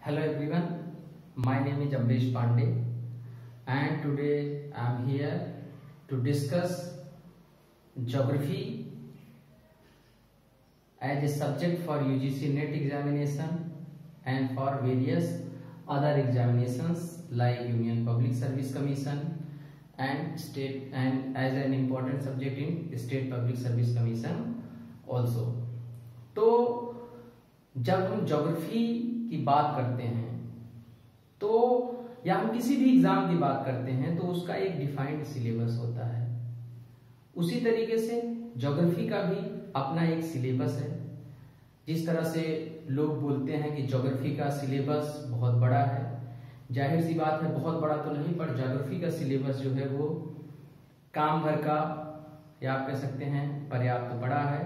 Hello everyone, my name is Ambesh Pandey and today I am here to discuss geography as a subject for UGC NET examination and for various other examinations like Union Public Service Commission and state and as an important subject in State Public Service Commission also. तो जब हम geography की बात करते हैं तो या हम किसी भी एग्जाम की बात करते हैं तो उसका एक डिफाइंड सिलेबस होता है। उसी तरीके से ज्योग्राफी का भी अपना एक सिलेबस है। जिस तरह से लोग बोलते हैं कि ज्योग्राफी का सिलेबस बहुत बड़ा है, जाहिर सी बात है बहुत बड़ा तो नहीं, पर ज्योग्राफी का सिलेबस जो है वो काम भर का या आप कह सकते हैं पर्याप्त बड़ा है।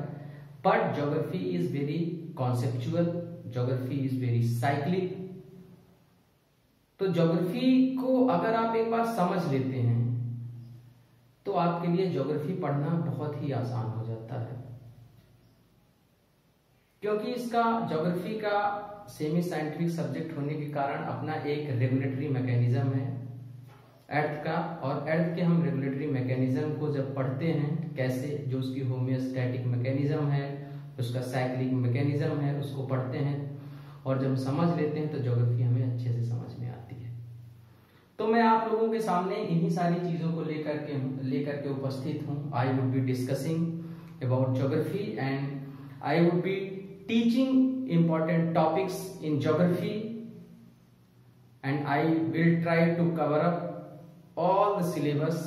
But geography is very conceptual, geography is very cyclic. तो ज्योग्राफी को अगर आप एक बार समझ लेते हैं तो आपके लिए ज्योग्राफी पढ़ना बहुत ही आसान हो जाता है, क्योंकि इसका ज्योग्राफी का सेमी साइंटिफिक सब्जेक्ट होने के कारण अपना एक रेगुलेटरी मैकेनिज्म है अर्थ का, और अर्थ के हम रेगुलेटरी मैकेनिज्म को जब पढ़ते हैं कैसे, जो उसकी होम्योस्टैटिक मैकेनिज्म है, उसका साइक्लिक मैकेनिज्म है, उसको पढ़ते हैं और जब समझ लेते हैं तो ज्योग्राफी हमें अच्छे से समझ में आती है। तो मैं आप लोगों के सामने इन्हीं सारी चीजों को लेकर के उपस्थित हूं। I would be discussing about geography and I would be teaching important topics in geography and I will try to cover up all the syllabus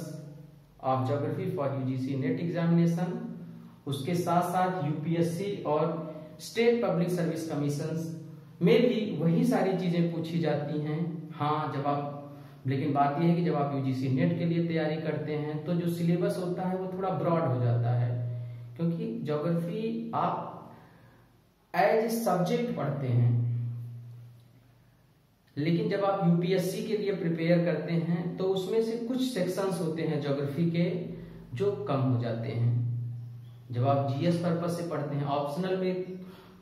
of geography for UGC NET examination। उसके साथ साथ UPSC और state public service commissions में भी वही सारी चीजें पूछी जाती हैं। हाँ, जब आप, लेकिन बात यह है कि जब आप यूजीसी नेट के लिए तैयारी करते हैं तो जो सिलेबस होता है वो थोड़ा ब्रॉड हो जाता है, क्योंकि ज्योग्राफी आप एज सब्जेक्ट पढ़ते हैं। लेकिन जब आप यूपीएससी के लिए प्रिपेयर करते हैं तो उसमें से कुछ सेक्शंस होते हैं ज्योग्राफी के जो कम हो जाते हैं। जब आप जीएस पर्पस से पढ़ते हैं, ऑप्शनल में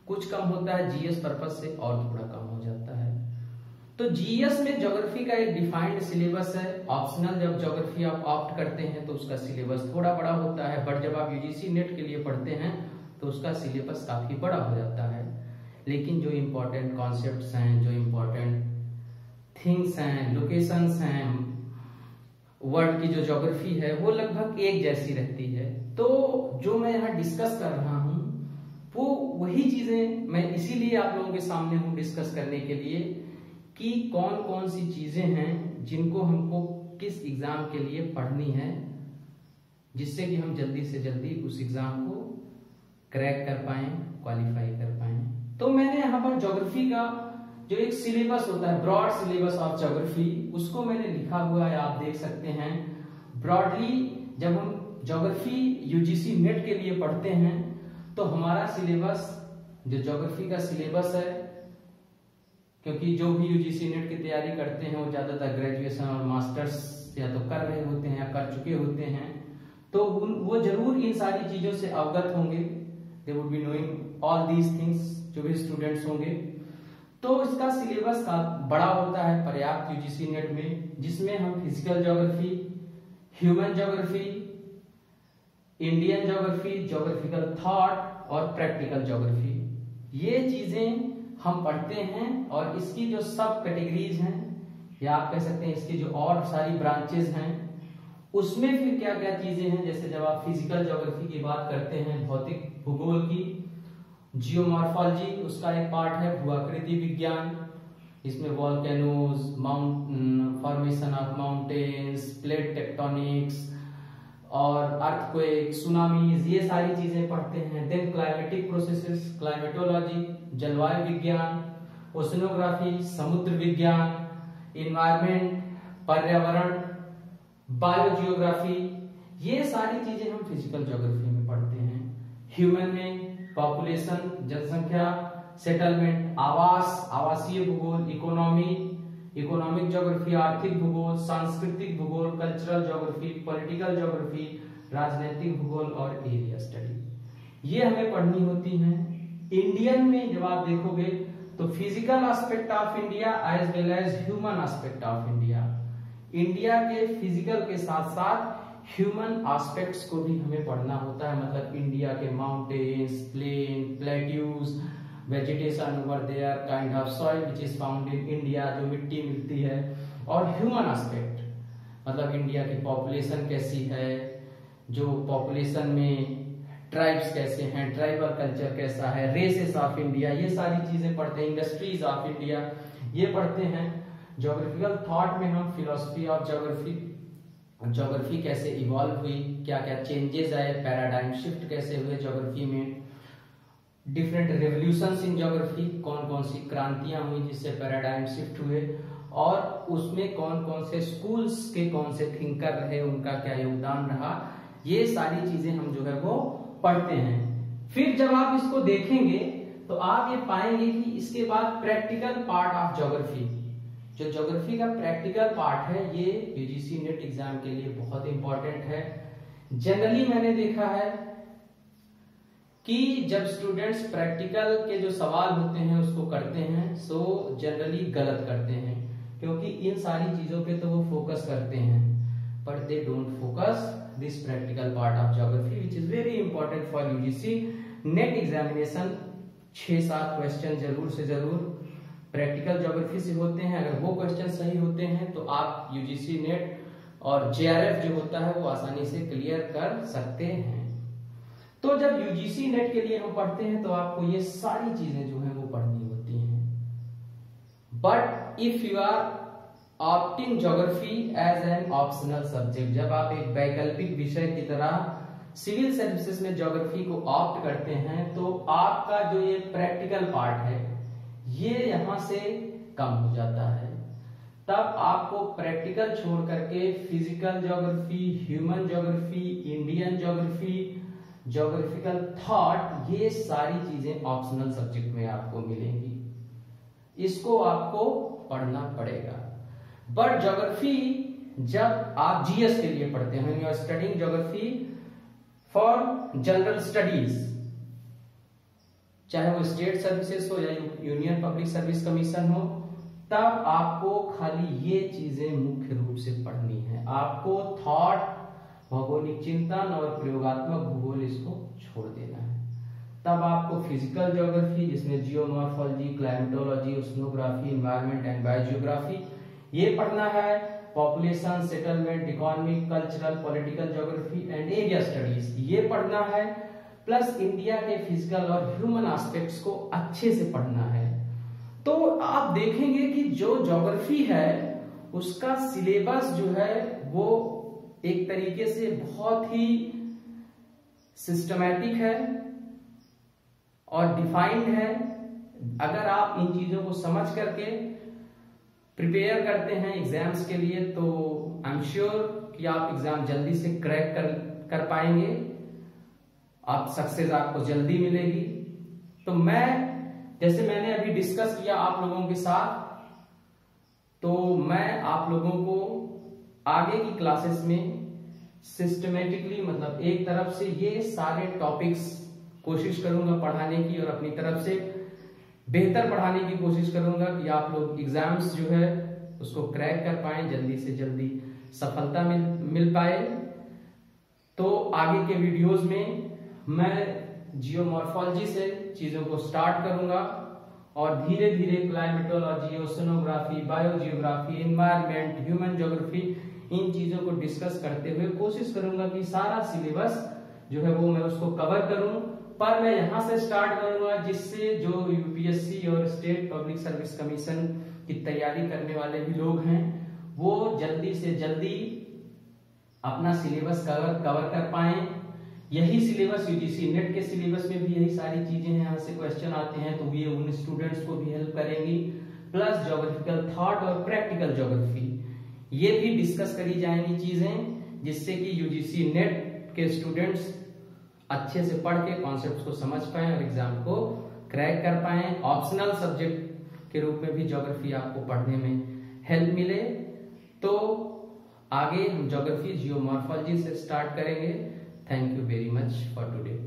कुछ कम होता है, जीएस पर्पस से और थोड़ा कम हो जाता है। तो जीएस में ज्योग्राफी का एक डिफाइंड सिलेबस है। ऑप्शनल जब ज्योग्राफी आप ऑप्ट करते हैं तो उसका सिलेबस थोड़ा बड़ा होता है, बट जब आप यूजीसी नेट के लिए पढ़ते हैं तो उसका सिलेबस काफी बड़ा हो जाता है। लेकिन जो इम्पोर्टेंट कॉन्सेप्ट्स हैं, जो इम्पोर्टेंट थिंग्स हैं, लोकेशंस हैं, वर्ल्ड की जो ज्योग्राफी है वो लगभग एक जैसी रहती है। तो जो मैं यहाँ डिस्कस कर रहा हूं वो वही चीजें मैं इसीलिए आप लोगों के सामने हूं डिस्कस करने के लिए कि कौन कौन सी चीजें हैं जिनको हमको किस एग्जाम के लिए पढ़नी है, जिससे कि हम जल्दी से जल्दी उस एग्जाम को क्रैक कर पाए, क्वालिफाई कर पाए। तो मैंने यहाँ पर ज्योग्राफी का जो एक सिलेबस होता है, ब्रॉड सिलेबस ऑफ ज्योग्राफी, उसको मैंने लिखा हुआ है, आप देख सकते हैं। ब्रॉडली जब हम ज्योग्राफी यूजीसी नेट के लिए पढ़ते हैं तो हमारा सिलेबस, जो ज्योग्राफी का सिलेबस है, क्योंकि जो भी यूजीसी नेट की तैयारी करते हैं वो ज्यादातर ग्रेजुएशन और मास्टर्स या तो कर रहे होते हैं या कर चुके होते हैं, तो वो जरूर इन सारी चीजों से अवगत होंगे। They would be knowing all these things, जो भी स्टूडेंट्स होंगे। तो इसका सिलेबस का बड़ा होता है पर्याप्त यूजीसी नेट में, जिसमें हम physical geography, human geography, Indian geography, geographical thought और प्रैक्टिकल ज्योग्राफी, ये चीजें हम पढ़ते हैं। और इसकी जो सब कैटेगरीज हैं या आप कह सकते हैं इसकी जो और सारी ब्रांचेस हैं, उसमें फिर क्या क्या चीजें हैं। जैसे जब आप फिजिकल ज्योग्राफी की बात करते हैं, भौतिक भूगोल की, जियोमॉर्फोलॉजी उसका एक पार्ट है, भूआकृति विज्ञान, इसमें volcanoes, formation of mountains, plate tectonics और अर्थक्वेक, सुनामीज, ये सारी चीजें पढ़ते हैं। देन क्लाइमेटिक प्रोसेसेस, क्लाइमेटोलॉजी, जलवायु विज्ञान, ओशनोग्राफी, समुद्र विज्ञान, इन्वायरमेंट, पर्यावरण, बायोजियोग्राफी, ये सारी चीजें हम फिजिकल ज्योग्राफी में पढ़ते हैं। ह्यूमन में पॉपुलेशन, जनसंख्या, सेटलमेंट, आवास, आवासीय भूगोल, इकोनॉमिक ज्योग्राफी, आर्थिक भूगोल, सांस्कृतिक भूगोल, कल्चरल ज्योग्राफी, पॉलिटिकल ज्योग्राफी, राजनीतिक भूगोल और एरिया स्टडी, ये हमें पढ़नी होती हैं। इंडियन में जब आप देखोगे तो physical aspect of India as well as human aspect of India, India के फिजिकल के साथ साथ ह्यूमन एस्पेक्ट्स को भी हमें पढ़ना होता है, मतलब इंडिया के mountains, plain, plateaus, vegetation over there, kind of soil which is found in India, जो मिट्टी मिलती है, और ह्यूमन एस्पेक्ट मतलब इंडिया की पॉपुलेशन कैसी है, जो पॉपुलेशन में ट्राइब्स कैसे हैं, ट्राइबल कल्चर कैसा है, रेसेस ऑफ इंडिया, ये सारी चीजें पढ़ते हैं, इंडस्ट्रीज ऑफ इंडिया ये पढ़ते हैं। ज्योग्राफिकल थॉट में हम फिलोसफी ऑफ ज्योग्राफी कैसे इवॉल्व हुई, क्या क्या चेंजेस आए, पैराडाइम शिफ्ट कैसे हुए ज्योग्राफी में, डिफरेंट रेवोल्यूशंस इन ज्योग्राफी, कौन कौन सी क्रांतियां हुई जिससे पैराडाइम शिफ्ट हुए, और उसमें कौन कौन से स्कूल्स के कौन से थिंकर रहे, उनका क्या योगदान रहा, ये सारी चीजें हम जो है वो पढ़ते हैं। फिर जब आप इसको देखेंगे तो आप ये पाएंगे कि इसके बाद प्रैक्टिकल पार्ट ऑफ ज्योग्राफी, जो ज्योग्राफी का प्रैक्टिकल पार्ट है, ये यूजीसी नेट एग्जाम के लिए बहुत इंपॉर्टेंट है। जनरली मैंने देखा है कि जब स्टूडेंट्स प्रैक्टिकल के जो सवाल होते हैं उसको करते हैं, सो जनरली गलत करते हैं, क्योंकि इन सारी चीजों पे तो वो फोकस करते हैं, but they don't focus this practical part of geography which is very important for UGC net examination. 6-7 question जरूर से जरूर प्रैक्टिकल ज्योग्राफी से होते हैं। अगर वो क्वेश्चन सही होते हैं तो आप यूजीसी नेट और जेआरएफ जो होता है वो आसानी से क्लियर कर सकते हैं। तो जब यूजीसी नेट के लिए हम पढ़ते हैं तो आपको ये सारी चीजें जो है वो पढ़नी होती हैं। But if you are opting geography as an optional subject, जब आप एक वैकल्पिक विषय की तरह सिविल सर्विसेज में ज्योग्राफी को ऑप्ट करते हैं, तो आपका जो ये प्रैक्टिकल पार्ट है ये यहां से कम हो जाता है। तब आपको प्रैक्टिकल छोड़ करके physical geography, human geography, Indian geography, geographical thought, ये सारी चीजें ऑप्शनल सब्जेक्ट में आपको मिलेंगी, इसको आपको पढ़ना पड़ेगा। बट ज्योग्राफी जब आप जीएस के लिए पढ़ते हैं, you are studying geography for general studies, चाहे वो स्टेट सर्विसेज हो या यूनियन पब्लिक सर्विस कमीशन हो, तब आपको खाली ये चीजें मुख्य रूप से पढ़नी है। आपको थॉट, भौगोलिक चिंतन और प्रयोगात्मक भूगोल इसको छोड़ देना है। तब आपको फिजिकल ज्योग्राफी जिसमें geomorphology, climatology, oceanography, environment and biogeography ये पढ़ना है। Population, settlement, economic, cultural, political geography and area studies ये पढ़ना है। प्लस इंडिया के फिजिकल और ह्यूमन एस्पेक्ट्स को अच्छे से पढ़ना है। तो आप देखेंगे कि जो ज्योग्राफी है उसका सिलेबस जो है वो एक तरीके से बहुत ही सिस्टमैटिक है और डिफाइंड है। अगर आप इन चीजों को समझ करके प्रिपेयर करते हैं एग्जाम्स के लिए तो आई एम श्योर कि आप एग्जाम जल्दी से क्रैक कर पाएंगे, आप सक्सेस आपको जल्दी मिलेगी। तो जैसे मैंने अभी डिस्कस किया आप लोगों के साथ, तो मैं आप लोगों को आगे की क्लासेस में सिस्टमेटिकली मतलब एक तरफ से ये सारे टॉपिक्स कोशिश करूंगा पढ़ाने की और अपनी तरफ से बेहतर पढ़ाने की कोशिश करूंगा कि आप लोग एग्जाम्स जो है उसको क्रैक कर पाए, जल्दी से जल्दी सफलता मिल पाए। तो आगे के वीडियोस में मैं जियोमॉर्फोलॉजी से चीजों को स्टार्ट करूंगा और धीरे धीरे climatology, oceanography, biogeography, environment, human geography इन चीजों को डिस्कस करते हुए कोशिश करूंगा कि सारा सिलेबस जो है वो मैं उसको कवर करूं। पर मैं यहां से स्टार्ट करूंगा जिससे जो यूपीएससी और स्टेट पब्लिक सर्विस कमीशन की तैयारी करने वाले भी लोग हैं वो जल्दी से जल्दी अपना सिलेबस कवर कर पाएं। यही सिलेबस यूजीसी नेट के सिलेबस में भी यही सारी चीजें हैं, यहाँ से क्वेश्चन आते हैं तो ये उन स्टूडेंट्स को भी हेल्प करेंगी। प्लस ज्योग्राफिकल थॉट और प्रैक्टिकल ज्योग्राफी ये भी डिस्कस करी जाएंगी चीजें, जिससे कि यूजीसी नेट के स्टूडेंट्स अच्छे से पढ़ के कॉन्सेप्ट्स को समझ पाएं और एग्जाम को क्रैक कर पाएं। ऑप्शनल सब्जेक्ट के रूप में भी ज्योग्राफी आपको पढ़ने में हेल्प मिले। तो आगे हम ज्योग्राफी, जियोमॉर्फोलॉजी से स्टार्ट करेंगे। Thank you very much for today.